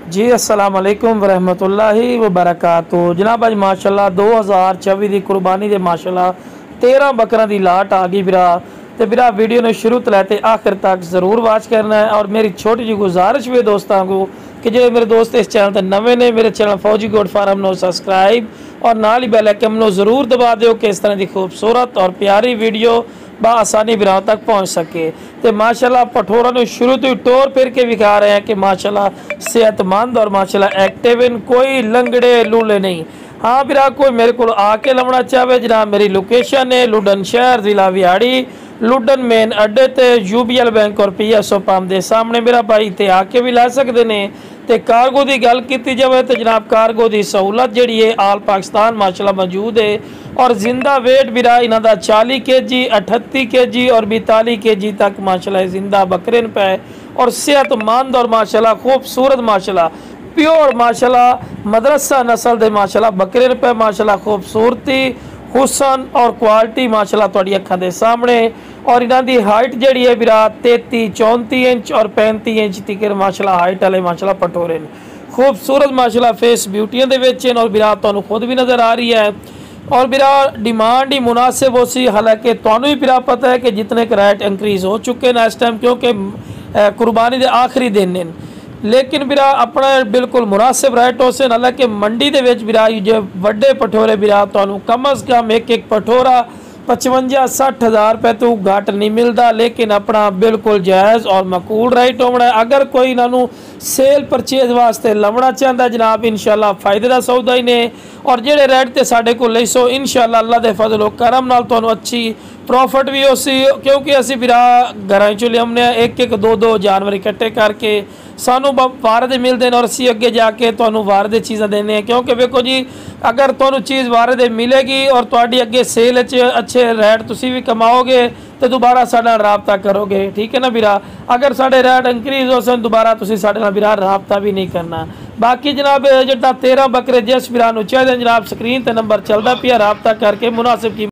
जी अस्सलाम वालेकुम वरहमतुल्लाहि वबरकातुहू। जनाब अज माशाल्लाह 2024 की कुर्बानी दे माशाल्लाह 13 बकरा की लाट आ गई बिरा। तो बिरा वीडियो ने शुरू तो लैते आखिर तक ज़रूर वाच करना है। और मेरी छोटी जी गुजारिश भी दोस्तों को कि जो मेरे दोस्त इस चैनल पर नवे ने, मेरे चैनल फौजी गोट फार्म नो सब्सक्राइब और नाल ही बेल आइकन नो ज़रूर दबा दो कि इस तरह की खूबसूरत और प्यारी वीडियो बआसानी बिराओं तक पहुँच सके। तो माशाल्लाह पठोरा ने शुरू तो ही टोर फिर के विखा रहे हैं कि माशाल्लाह सेहतमंद और माशाल्लाह एक्टिव इन, कोई लंगड़े लूले नहीं। हाँ बिरा कोई मेरे को आके लवना चाहे जनाब, मेरी लोकेशन है लुडन शहर जिला विहाड़ी, लुडन मेन अड्डे ते यूबीएल बैंक और PSO पंप के सामने मेरा भाई इतने आके भी ला सकते हैं। तो कार्गो की गल की जाए तो जनाब कार्गो की सहूलत जी है आल पाकिस्तान माशाल्लाह मौजूद है। और जिंदा वेट बिरा इन्हों का 40 kg, 38 kg और 42 kg तक माशाल्लाह जिंदा बकरे पे और सेहतमंद और माशाल्लाह खूबसूरत माशाल्लाह प्योर माशाल्लाह मदरसा नस्ल के माशाल्लाह बकरे पे माशाल्लाह खूबसूरती हुसन और क्वालिटी माशाल्लाह तुहाडी अखां दे सामने। और इन्हां दी हाइट जिहड़ी है बिरा 33, 34 इंच और 35 इंच तक माशाल्लाह हाइट वाले माशाल्लाह पटोरे खूबसूरत माशाल्लाह फेस ब्यूटियां दे विच और बिरा तुहानूं खुद भी नज़र आ रही है। और बिरा डिमांड ही मुनासिब हो सी, हालांकि तुहानूं भी बिरा पता है कि जितने रेट इंक्रीज़ हो चुके हैं इस टाइम, क्योंकि कुर्बानी के आखिरी दिन हैं, लेकिन बिरा अपना बिल्कुल मुनासिब रेट हो से। हालांकि मंडी के बिरा जो वड्डे पठोरे बिरा तुहानूं कम अज़ कम एक पठोरा 55-60 हज़ार रुपये तो घट नहीं मिलता, लेकिन अपना बिल्कुल जायज़ और मकूल रेट होना है। अगर कोई इन्हों सेल परचेज वास्ते लवना चाहता है जनाब, इंशाल्लाह फायदे का सौदा ही ने। और जेडे रेट ते साडे को ले सो इंशाल्लाह अल्लाह के फजल व करम नाल तुहानूं अच्छी प्रॉफिट भी हो सी, क्योंकि असी बिरा घर चो लियाने एक दो जानवर इकट्ठे करके सानू वारद मिलते हैं और असी अगे जाके तुहानूं वारद चीज़ा देने। क्योंकि वेखो जी अगर तुहानूं चीज़ वारद मिलेगी और तुहाडी अगे सेल अच्छे रेट तुसी भी कमाओगे तो दोबारा साडे नाल राबता करोगे, ठीक है ना बिरा। अगर साडे रेट इंक्रीज़ हो सन दोबारा तुसी साडे नाल बिरा राबता भी नहीं करना। बाकी जनाब जिद्दां 13 बकरे जिस बिरा नूं चाहिए जनाब स्क्रीन ते नंबर चलदा पिया, राबता करके मुनासिब की